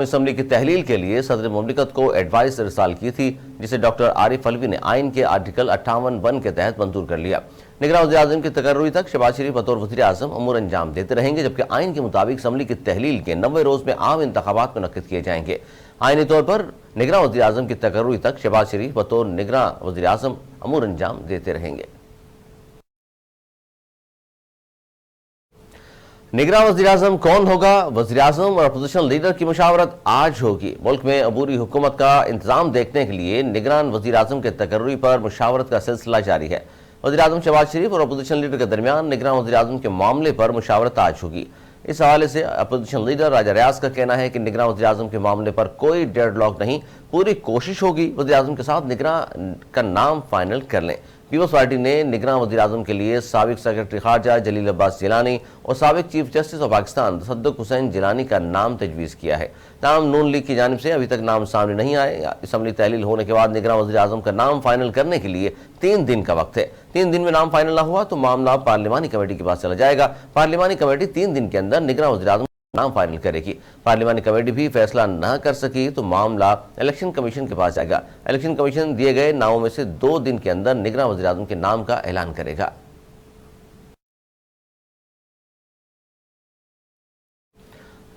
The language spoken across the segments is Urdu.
اسمبلی کی تحلیل کے لیے صدر مملکت کو ایڈوائس ارسال کی تھی، جسے ڈاکٹر عارف علوی نے آئین کے آرٹیکل 58(1) کے تحت منظور کر لیا۔ نگراں وزیر اعظم کی تقرری تک شہباز شریف بطور وزیر اعظم امور انجام دیتے رہیں گے، جبکہ آئین کے مطابق اسمبلی کی تحلیل کے 90 روز میں عام انتخابات منعقد کیے جائیں گے۔ آئینی طور پر نگراں وزیر اعظم کی تقرری تک شہباز شریف بطور نگراں وزیر اعظم امور انجام دیتے رہیں گے۔ نگراں وزیر اعظم کون ہوگا؟ وزیر اعظم اور اپوزیشن لیڈر کی مشاورت آج ہوگی۔ ملک میں عبوری حکومت کا انتظام دیکھنے کے لیے نگران وزیر اعظم کے تقرری پر مشاورت کا سلسلہ جاری ہے۔ وزیر اعظم شہباز شریف اور اپوزیشن لیڈر کے درمیان نگراں وزیر اعظم کے معاملے پر مشاورت آج ہوگی۔ اس حوالے سے اپوزیشن لیڈر راجہ ریاض کا کہنا ہے کہ نگراں وزیر اعظم کے معاملے پر کوئی ڈیڈ لاک نہیں، پوری کوشش ہوگی وزیر اعظم کے ساتھ نگراں کا نام فائنل کر لیں۔ پیپلز پارٹی نے نگراں وزیر اعظم کے لیے سابق سیکرٹری خارجہ جلیل عباس جیلانی اور سابق چیف جسٹس آف پاکستان تصدق حسین جیلانی کا نام تجویز کیا ہے۔ تاہم نون لیگ کی جانب سے ابھی تک نام سامنے نہیں آئے۔ اسمبلی تحلیل ہونے کے بعد نگراں وزیر اعظم کا نام فائنل کرنے کے لیے 3 دن کا وقت ہے۔ 3 دن میں نام فائنل نہ ہوا تو معاملہ پارلیمانی کمیٹی کے پاس چلا جائے گا۔ پارلیمانی کمیٹی 3 دن کے اندر نگراں وزیر اعظم نام فائنل کرے گی۔ پارلیمانی کمیٹی بھی فیصلہ نہ کر سکی تو معاملہ الیکشن کمیشن کے پاس جائے گا۔ الیکشن کمیشن دیے گئے ناموں میں سے 2 دن کے اندر نگراں وزیر اعظم کے نام کا اعلان کرے گا۔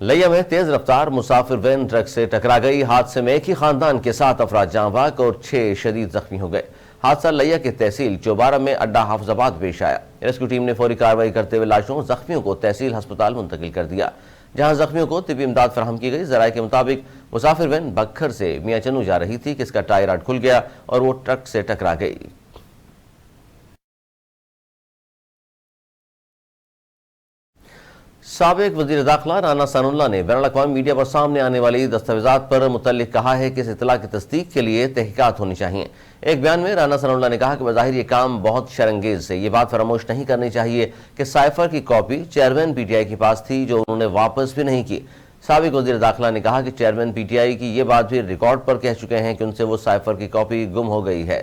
لیا میں تیز رفتار مسافر وین ٹرک سے ٹکرا گئی۔ حادثے میں ایک ہی خاندان کے 7 افراد جاں بحق اور 6 شدید زخمی ہو گئے۔ حادثہ لیا کے تحصیل چوبارہ میں اڈا حافظ آباد پیش آیا۔ ریسکیو ٹیم نے فوری کارروائی کرتے ہوئے لاشوں زخمیوں کو تحصیل ہسپتال منتقل کر دیا، جہاں زخمیوں کو طبی امداد فراہم کی گئی۔ ذرائع کے مطابق مسافر وین بکھر سے میاں چنو جا رہی تھی کہ اس کا ٹائر راڈ کھل گیا اور وہ ٹرک سے ٹکرا گئی۔ سابق وزیر داخلہ رانا ثناء اللہ نے بین الاقوامی میڈیا پر سامنے آنے والی دستاویزات پر متعلق کہا ہے کہ اس اطلاع کی تصدیق کے لیے تحقیقات ہونی چاہیے۔ ایک بیان میں رانا ثناء اللہ نے کہا کہ بظاہر یہ کام بہت شرمگیز ہے۔ یہ بات فراموش نہیں کرنی چاہیے کہ سائفر کی copy chairman P T I کے پاس تھی، جو انہوں نے واپس بھی نہیں کی۔ سابق وزیر داخلہ نے کہا کہ چیئرمین پی ٹی آئی کی یہ بات بھی ریکارڈ پر کہہ چکے ہیں کہ ان سے وہ سائفر کی کاپی گم ہو گئی ہے۔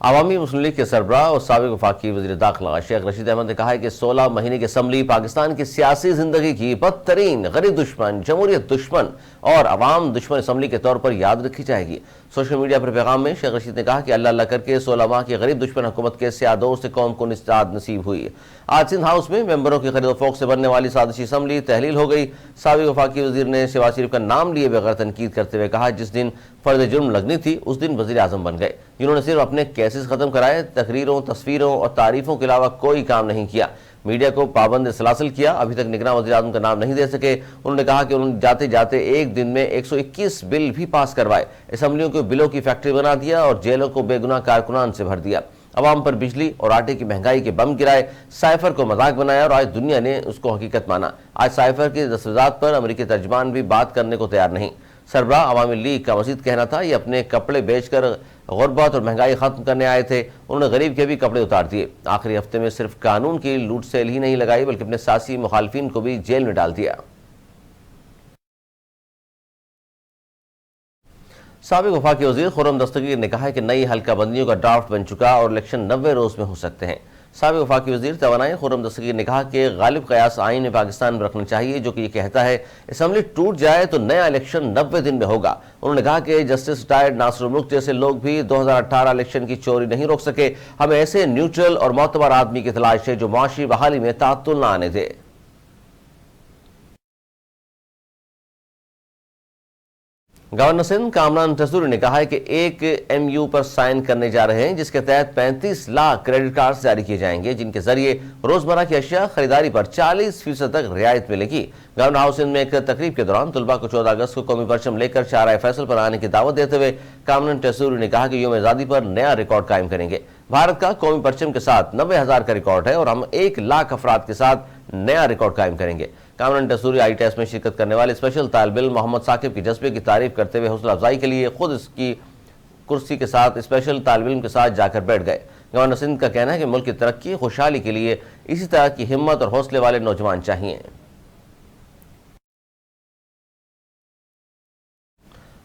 عوامی مسلم لیگ کے سربراہ اور سابق وفاقی وزیر داخلہ شیخ رشید احمد نے کہا ہے کہ 16 مہینے کی اسمبلی پاکستان کی سیاسی زندگی کی بدترین غریب دشمن، جمہوریت دشمن اور عوام دشمن اسمبلی کے طور پر یاد رکھی جائے گی۔ سوشل میڈیا پر پیغام میں شیخ رشید نے کہا کہ اللہ اللہ کر کے 16 ماہ کی غریب دشمن حکومت کے سیاہ دور سے قوم کو نجات نصیب ہوئی۔ آج سندھ ہاؤس میں ممبروں کی خرید و فروخت سے بننے والی سازشی اسمبلی تحلیل ہو گئی۔ سابق وفاقی وزیر نے شہباز شریف کا نام لیے بغیر تنقید کرتے ہوئے کہا جس دن فرض جرم لگنی تھی اس دن وزیر اعظم بن گئے، جنہوں نے صرف اپنے کیسز ختم کرائے، تقریروں، تصویروں اور تعریفوں کے علاوہ کوئی کام نہیں کیا، میڈیا کو پابند سلاسل کیا، ابھی تک نگراں وزیر اعظم کا نام نہیں دے سکے۔ انہوں نے کہا کہ انہوں نے جاتے جاتے ایک دن میں 121 بل بھی پاس کروائے، اسمبلیوں کو بلوں کی فیکٹری بنا دیا اور جیلوں کو بے گناہ کارکنان سے بھر دیا، عوام پر بجلی اور آٹے کی مہنگائی کے بم گرائے، سائفر کو مذاق بنایا اور آج دنیا نے اس کو حقیقت مانا۔ آج سائفر کی دستاویزات پر امریکی ترجمان بھی بات کرنے کو تیار نہیں۔ سربراہ عوامی لیگ کا مزید کہنا تھا یہ اپنے کپڑے بیچ کر غربت اور مہنگائی ختم کرنے آئے تھے۔ انہوں نے غریب کے بھی کپڑے اتار دیے۔ آخری ہفتے میں صرف قانون کی لوٹ سیل ہی نہیں لگائی بلکہ اپنے سیاسی مخالفین کو بھی جیل میں ڈال دیا۔ سابق وفاقی وزیر خرم دستگیر نے کہا ہے کہ نئی حلقہ بندیوں کا ڈرافٹ بن چکا اور الیکشن 90 روز میں ہو سکتے ہیں۔ سابق وفاقی وزیر توانائی خرم دستگیر نے کہا کہ غالب قیاس آئین میں پاکستان میں رکھنا چاہیے جو کہ یہ کہتا ہے اسمبلی ٹوٹ جائے تو نیا الیکشن 90 دن میں ہوگا۔ انہوں نے کہا کہ جسٹس ریٹائرڈ ناصر الملک جیسے لوگ بھی 2018 الیکشن کی چوری نہیں روک سکے۔ ہمیں ایسے نیوٹرل اور معتبر آدمی کی تلاش ہے جو معاشی بحالی میں تعطل نہ آنے دے۔ گورنر سندھ کامران ٹیسوری نے کہا ہے کہ ایک ایم یو پر سائن کرنے جا رہے ہیں جس کے تحت 35 لاکھ کریڈٹ کارڈز جاری کیے جائیں گے، جن کے ذریعے روزمرہ کی اشیاء خریداری پر 40% تک رعایت ملے گی۔ گورنر ہاؤس سندھ میں ایک تقریب کے دوران طلباء کو 14 اگست کو قومی پرچم لے کر چہارۂ فیصل پر آنے کی دعوت دیتے ہوئے کامران ٹیسوری نے کہا کہ یوم آزادی پر نیا ریکارڈ قائم کریں گے۔ بھارت کا قومی پرچم کے ساتھ 90,000 کا ریکارڈ ہے اور ہم 1 لاکھ افراد کے ساتھ نیا ریکارڈ قائم کریں گے۔ کامران ٹیسوری آئی ٹیسٹ میں شرکت کرنے والے اسپیشل طالب علم محمد ثاقب کی جذبے کی تعریف کرتے ہوئے حوصلہ افزائی کے لیے خود اس کی کرسی کے ساتھ اسپیشل طالب علم کے ساتھ جا کر بیٹھ گئے۔ گورنر سندھ کا کہنا ہے کہ ملک کی ترقی خوشحالی کے لیے اسی طرح کی ہمت اور حوصلے والے نوجوان چاہیے۔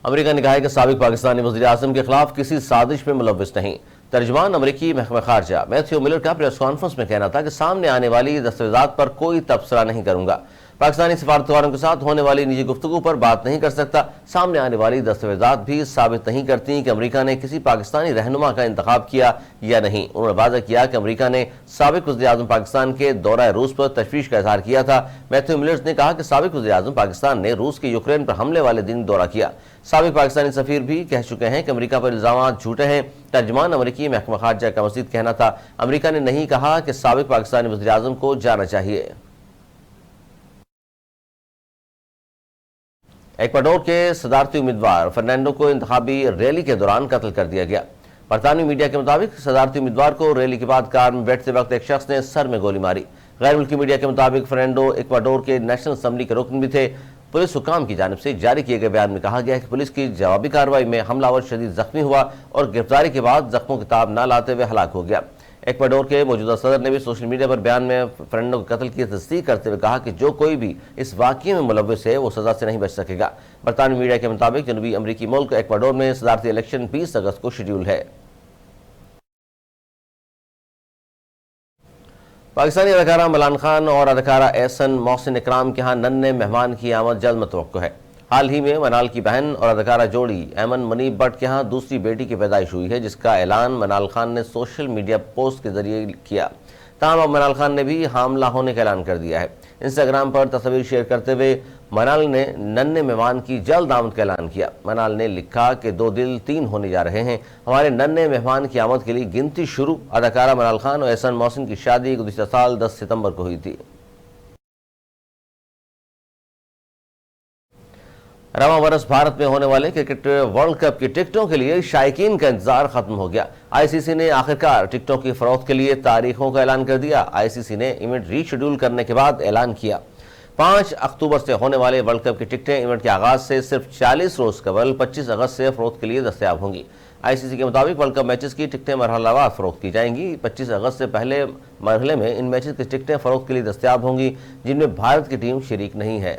امریکہ نے کہا ہے کہ سابق پاکستانی وزیر اعظم کے خلاف کسی سازش میں ملوث نہیں۔ ترجمان امریکی محکمہ خارجہ میتھیو ملر کا پریس کانفرنس میں کہنا تھا کہ سامنے آنے والی دستاویزات پر کوئی تبصرہ نہیں کروں گا، پاکستانی سفارتکاروں کے ساتھ ہونے والی نجی گفتگو پر بات نہیں کر سکتا۔ سامنے آنے والی دستاویزات بھی ثابت نہیں کرتی کہ امریکہ نے کسی پاکستانی رہنما کا انتخاب کیا یا نہیں۔ انہوں نے واضح کیا کہ امریکہ نے سابق وزیر اعظم پاکستان کے دورہ روس پر تشویش کا اظہار کیا تھا۔ میتھیو ملر نے کہا کہ سابق وزیر اعظم پاکستان نے روس کے یوکرین پر حملے والے دن دورہ کیا۔ سابق پاکستانی سفیر بھی کہہ چکے ہیں کہ امریکہ پر الزامات جھوٹے ہیں۔ ترجمان امریکی محکمہ خارجہ کا مزید کہنا تھا، امریکہ نے نہیں کہا کہ سابق پاکستانی وزیر اعظم کو جانا چاہیے۔ ایکواڈور کے صدارتی امیدوار فرنینڈو کو انتخابی ریلی کے دوران قتل کر دیا گیا۔ برطانوی میڈیا کے مطابق صدارتی امیدوار کو ریلی کے بعد کار میں بیٹھتے وقت ایک شخص نے سر میں گولی ماری۔ غیر ملکی میڈیا کے مطابق فرنینڈو ایکواڈور کے نیشنل اسمبلی کے رکن بھی تھے۔ پولیس حکام کی جانب سے جاری کیے گئے بیان میں کہا گیا ہے کہ پولیس کی جوابی کارروائی میں حملہ آور شدید زخمی ہوا اور گرفتاری کے بعد زخموں کی تاب نہ لاتے ہوئے ہلاک ہو گیا۔ ایکواڈور کے موجودہ صدر نے بھی سوشل میڈیا پر بیان میں فرنینڈو کے قتل کی تصدیق کرتے ہوئے کہا کہ جو کوئی بھی اس واقعے میں ملوث ہے وہ سزا سے نہیں بچ سکے گا۔ برطانوی میڈیا کے مطابق جنوبی امریکی ملک ایکواڈور میں صدارتی الیکشن 20 اگست کو شیڈول ہے۔ پاکستانی اداکارہ ملان خان اور اداکارہ احسن محسن اکرام کے ہاں ننھے مہمان کی آمد جلد متوقع ہے۔ حال ہی میں منال کی بہن اور اداکارہ جوڑی ایمن منیب بٹ کے ہاں دوسری بیٹی کی پیدائش ہوئی ہے، جس کا اعلان منال خان نے سوشل میڈیا پوسٹ کے ذریعے کیا۔ تاہم اب منال خان نے بھی حاملہ ہونے کا اعلان کر دیا ہے۔ انسٹاگرام پر تصویر شیئر کرتے ہوئے منال نے ننھے مہمان کی جلد آمد کا اعلان کیا۔ منال نے لکھا کہ 2 دل 3 ہونے جا رہے ہیں، ہمارے ننھے مہمان کی آمد کے لیے گنتی شروع۔ اداکارہ منال خان اور احسن محسن کی شادی گزشتہ سال 10 ستمبر کو ہوئی تھی۔ رواں برس بھارت میں ہونے والے کرکٹ ورلڈ کپ کی ٹکٹوں کے لیے شائقین کا انتظار ختم ہو گیا۔ آئی سی سی نے آخرکار ٹکٹوں کی فروخت کے لیے تاریخوں کا اعلان کر دیا۔ آئی سی سی نے ایونٹ ری شیڈول کرنے کے بعد اعلان کیا 5 اکتوبر سے ہونے والے ورلڈ کپ کی ٹکٹیں ایونٹ کے آغاز سے صرف 40 روز قبل 25 اگست سے فروخت کے لیے دستیاب ہوں گی۔ آئی سی سی کے مطابق ورلڈ کپ میچز کی ٹکٹیں مرحلہ وار فروخت کی جائیں گی۔ 25 اگست سے پہلے مرحلے میں ان میچز کی ٹکٹیں فروخت کے لیے دستیاب ہوں گی جن میں بھارت کی ٹیم شریک نہیں ہے۔